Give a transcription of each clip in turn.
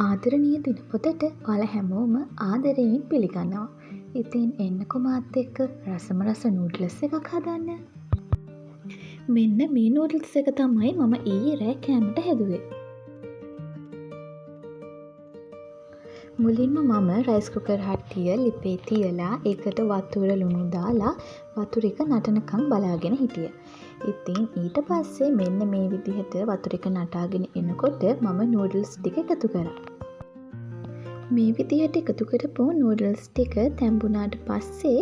ආදරණීය දිනපොතට ඔයාලා හැමෝම ආදරයෙන් පිළිගන්නවා. ඉතින් එන්නකො මාත් එක්ක රසම රස නූඩ්ල්ස් එකක් හදන්න. මෙන්න මේ නූඩ්ල්ස් එක තමයි මම ඊයේ රෑ කෑමට හැදුවේ. මුලින්ම මම රයිස් කුකර් හට්ටිය ලිපේ තියලා ඒකට වතුර ලුණු දාලා වතුර එක නටනකම් බලාගෙන හිටියා. ඉතින් ඊට පස්සේ මෙන්න මේ විදිහට වතුර එක නටාගෙන එනකොට මම නූඩ්ල්ස් ටික එකතු කරා. මේ විදිහට එකතු කරපු නූඩල්ස් ටික තැම්බුණාට පස්සේ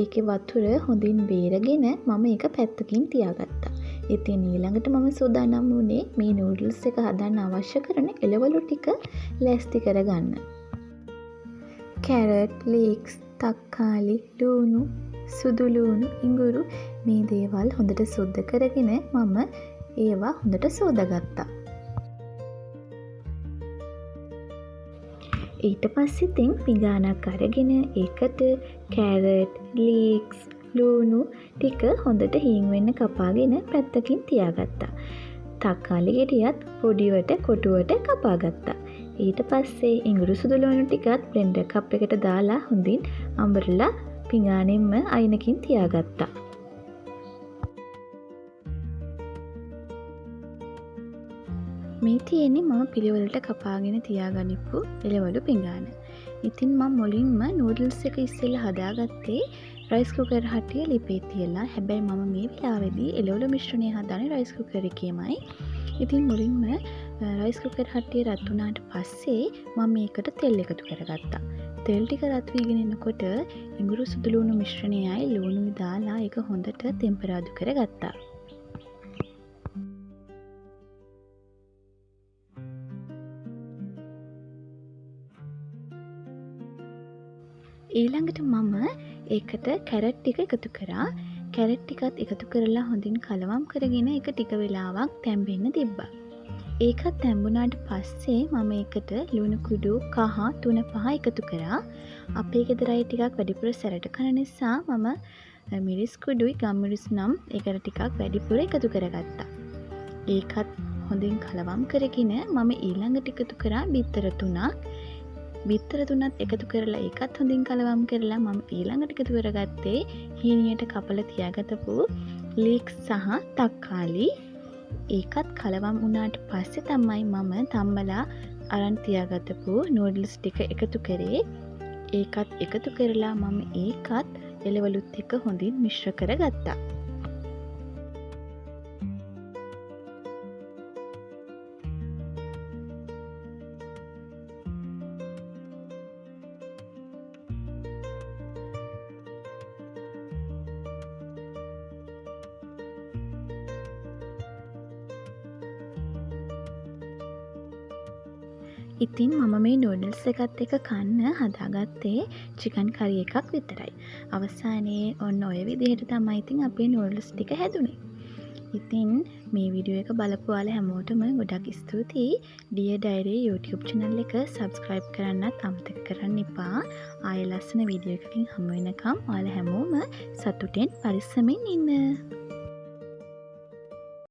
ඒකේ වතුර හොඳින් බේරගෙන මම ඒක පැත්තකින් තියාගත්තා. ඉතින් ඊළඟට මම සූදානම් වුණේ මේ නූඩල්ස් එක හදන්න අවශ්‍ය කරන එළවලු ටික ලෑස්ති කරගන්න. කැරට්, ලීක්ස්, තක්කාලි, ලුණු, සුදු ලුණු, ඉඟුරු මේ දේවල් හොඳට සුද්ධ කරගෙන මම ඒවා හොඳට සෝදාගත්තා. ඊට පස්සේ ඉතින් පිඟානක් අරගෙන ඒකට කැරට්, ලීක්ස්, ලුණු ටික හොඳට හීන් වෙන්න කපාගෙන පැත්තකින් තියාගත්තා. තක්කාලි ගෙඩියත් පොඩිවට කොටුවට කපාගත්තා. ඊට පස්සේ ඉඟුරු සුදු ලුණු ටිකත් බ්ලෙන්ඩර් කප් එකට දාලා හොඳින් අඹරලා පිඟානෙන්ම අයිනකින් තියාගත්තා. මේ තියෙන්නේ මම පිළිවෙලට කපාගෙන තියාගනිපු එළවලු පිඟාන. ඉතින් මම මුලින්ම නූඩල්ස් එක ඉස්සෙල්ලා හදාගත්තේ රයිස් කුකර් හට්ටිය ලිපේ තියලා. හැබැයි මම මේ වෙලාවේදී එළවලු මිශ්‍රණය හදන්නේ රයිස් කුකර් එකේමයි. ඉතින් මුලින්ම රයිස් කුකර් හට්ටිය රත් වුණාට පස්සේ මම මේකට තෙල් එකතු කරගත්තා. තෙල් ටික රත් වීගෙන එනකොට ඉඟුරු සුදු ලුණු මිශ්‍රණයයි ලුණුයි දාලා ඒක හොඳට තෙම්පරාදු කරගත්තා. ඊළඟට මම ඒකට කැරට් ටික එකතු කරා. කැරට් ටිකත් එකතු කරලා හොඳින් කලවම් කරගෙන ඒක ටික වෙලාවක් තැම්බෙන්න තිබ්බා. ඒකත් තැම්බුණාට පස්සේ මම ඒකට ලුණු කුඩු කහ 3-5 එකතු කරා. අපේ ගෙදර අය ටිකක් වැඩිපුර සැරට කන නිසා මම මිරිස් කුඩුයි ගම්මිරිස් නම් ඒකට ටිකක් වැඩිපුර එකතු කරගත්තා. ඒකත් හොඳින් කලවම් කරගෙන මම ඊළඟට එකතු කරා බිත්තර 3ක්. බිත්තර 3ත් එකතු කරලා ඒකත් හොඳින් කලවම් කරලා මම ඊළඟට එකතු කරගත්තේ හීනියට කපලා තියාගතපු ලීක්ස් සහ තක්කාලි. ඒකත් කලවම් වුණාට පස්සේ තමයි මම තම්බලා අරන් තියාගතපු නූඩල්ස් ටික එකතු කරේ. ඒකත් එකතු කරලා මම ඒකත් එළවලුත් එක්ක හොඳින් මිශ්‍ර කරගත්තා. ඉතින් මම මේ නූඩල්ස් එකත් එක කන්න හදාගත්තේ චිකන් කරි එකක් විතරයි. අවසානයේ ඔන්න ඔය විදිහට තමයි ඉතින් අපේ නූඩල්ස් ටික හැදුනේ. ඉතින් මේ වීඩියෝ එක බලපු ඔයාලා හැමෝටම ගොඩක් ස්තුතියි. Dear Diary YouTube channel එක subscribe කරන්නත් අමතක කරන්න එපා. ආයෙ ලස්සන වීඩියෝ එකකින් හමු වෙනකම් ඔයාලා හැමෝම සතුටෙන් පරිස්සමින් ඉන්න.